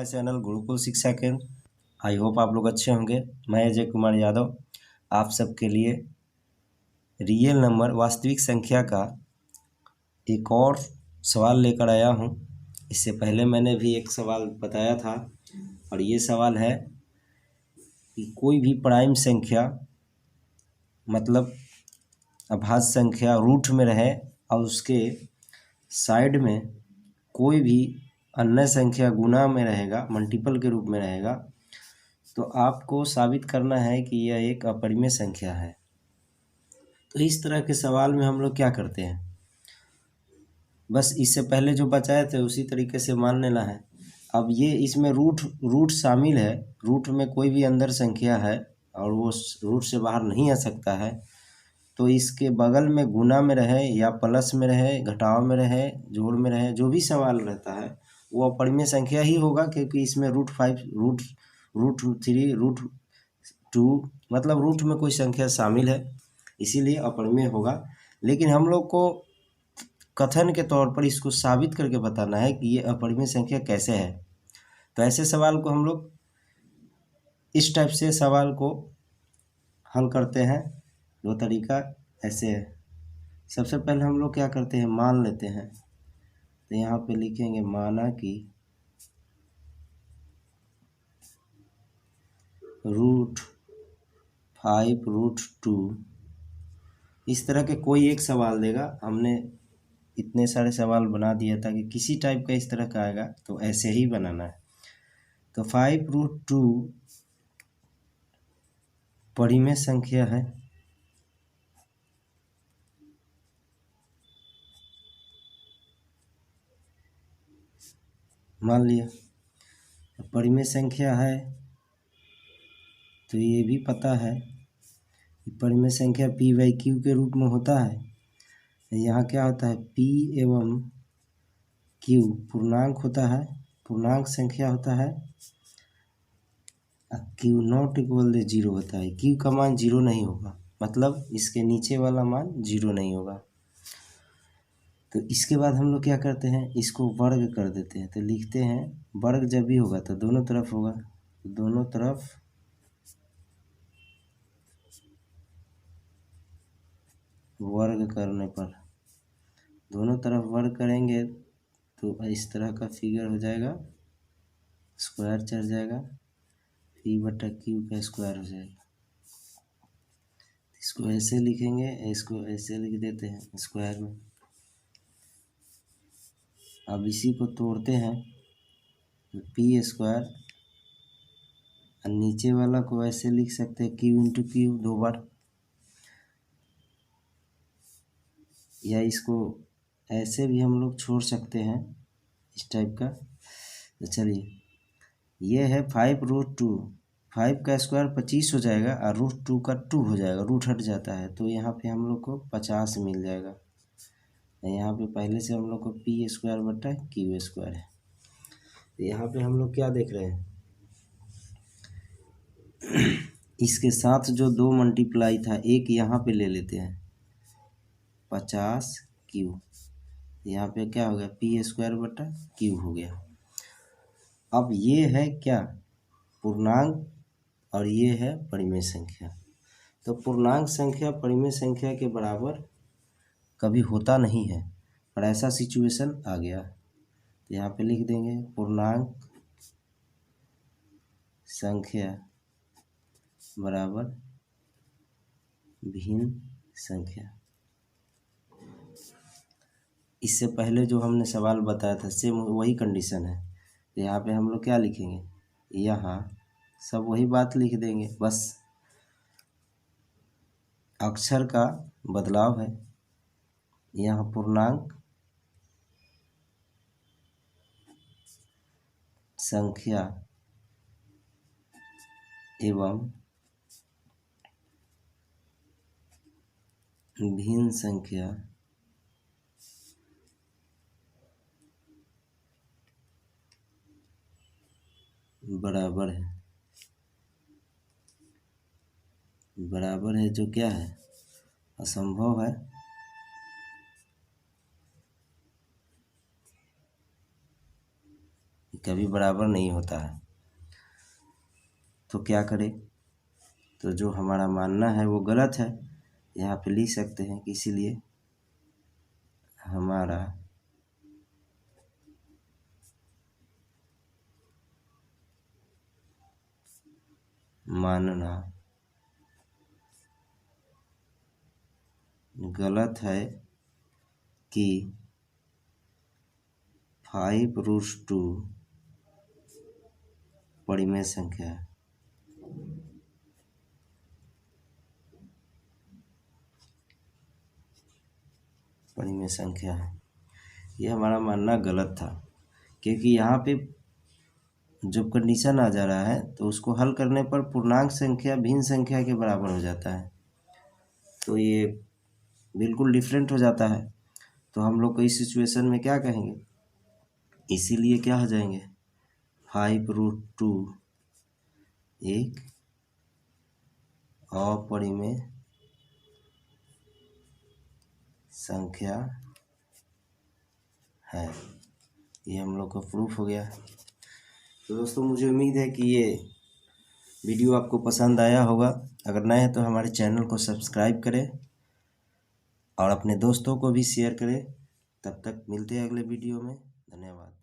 My channel Gurukul शिक्षा केंद्र। I hope आप लोग अच्छे होंगे। मैं अजय कुमार यादव आप सबके लिए रियल नंबर वास्तविक संख्या का एक और सवाल लेकर आया हूं। इससे पहले मैंने भी एक सवाल बताया था और ये सवाल है कि कोई भी प्राइम संख्या मतलब अभाज्य संख्या रूट में रहे और उसके साइड में कोई भी अन्य संख्या गुना में रहेगा, मल्टीपल के रूप में रहेगा, तो आपको साबित करना है कि यह एक अपरिमेय संख्या है। तो इस तरह के सवाल में हम लोग क्या करते हैं, बस इससे पहले जो बचाए थे उसी तरीके से मान लेना है। अब ये इसमें रूट शामिल है, रूट में कोई भी अंदर संख्या है और वो रूट से बाहर नहीं आ सकता है, तो इसके बगल में गुना में रहे या प्लस में रहे, घटाव में रहे, जोड़ में रहे, जो भी सवाल रहता है वो अपरिमेय संख्या ही होगा, क्योंकि इसमें √5, √3, √2 मतलब रूट में कोई संख्या शामिल है, इसीलिए अपरिमेय होगा। लेकिन हम लोग को कथन के तौर पर इसको साबित करके बताना है कि ये अपरिमेय संख्या कैसे है। तो ऐसे सवाल को हम लोग इस टाइप से सवाल को हल करते हैं। दो तरीका ऐसे है। सबसे पहले हम लोग क्या करते हैं, मान लेते हैं। तो यहाँ पे लिखेंगे माना कि √5 √2 इस तरह के कोई एक सवाल देगा। हमने इतने सारे सवाल बना दिया था कि किसी टाइप का इस तरह का आएगा तो ऐसे ही बनाना है। तो 5 √2 परिमेय संख्या है। मान लिया परिमेय संख्या है, तो ये भी पता है कि परिमेय संख्या p/q के रूप में होता है। यहाँ क्या होता है, p एवं q पूर्णांक होता है, पूर्णांक संख्या होता है। q नॉट इक्वल 0 होता है। q का मान 0 नहीं होगा, मतलब इसके नीचे वाला मान 0 नहीं होगा। तो इसके बाद हम लोग क्या करते हैं, इसको वर्ग कर देते हैं। तो लिखते हैं वर्ग जब भी होगा तो दोनों तरफ होगा, दोनों तरफ वर्ग करने पर, दोनों तरफ वर्ग करेंगे तो इस तरह का फिगर हो जाएगा, स्क्वायर चढ़ जाएगा, p/q का स्क्वायर हो जाएगा। इसको ऐसे लिखेंगे, इसको ऐसे लिख देते हैं स्क्वायर में। अब इसी को तोड़ते हैं, p² और नीचे वाला को ऐसे लिख सकते हैं q/q 2 बार, या इसको ऐसे भी हम लोग छोड़ सकते हैं इस टाइप का। तो चलिए, ये है 5 √2, 5 का स्क्वायर 25 हो जाएगा और √2 का 2 हो जाएगा, रूट हट जाता है, तो यहाँ पे हम लोग को 50 मिल जाएगा। यहाँ पे पहले से हम लोग को p²/q² है। तो यहाँ पे हम लोग क्या देख रहे हैं, इसके साथ जो 2 मल्टीप्लाई था, एक यहाँ पे ले लेते हैं 50q, यहाँ पे क्या हो गया, p²/q हो गया। अब ये है क्या, पूर्णांक, और ये है परिमेय संख्या। तो पूर्णांक संख्या परिमेय संख्या के बराबर कभी होता नहीं है, पर ऐसा सिचुएशन आ गया। तो यहाँ पे लिख देंगे पूर्णांक संख्या बराबर भिन्न संख्या। इससे पहले जो हमने सवाल बताया था सेम वही कंडीशन है। तो यहाँ पे हम लोग क्या लिखेंगे, यहाँ सब वही बात लिख देंगे, बस अक्षर का बदलाव है। यहाँ पूर्णांक संख्या एवं भिन्न संख्या बराबर है, बराबर है जो क्या है, असंभव है। कभी बराबर नहीं होता है। तो क्या करें? तो जो हमारा मानना है वो गलत है, यहाँ पे लिख सकते हैं कि इसीलिए हमारा मानना गलत है कि 5√2 परिमेय संख्या है। परिमेय संख्या है, ये हमारा मानना गलत था, क्योंकि यहाँ पे जब कंडीशन आ जा रहा है तो उसको हल करने पर पूर्णांक संख्या भिन्न संख्या के बराबर हो जाता है, तो ये बिल्कुल डिफरेंट हो जाता है। तो हम लोग को इस सिचुएशन में क्या कहेंगे, इसीलिए क्या हो जाएंगे, 5√2 एक अपरिमेय संख्या है। ये हम लोग का प्रूफ हो गया। तो दोस्तों मुझे उम्मीद है कि ये वीडियो आपको पसंद आया होगा। अगर नए हैं तो हमारे चैनल को सब्सक्राइब करें और अपने दोस्तों को भी शेयर करें। तब तक मिलते हैं अगले वीडियो में। धन्यवाद।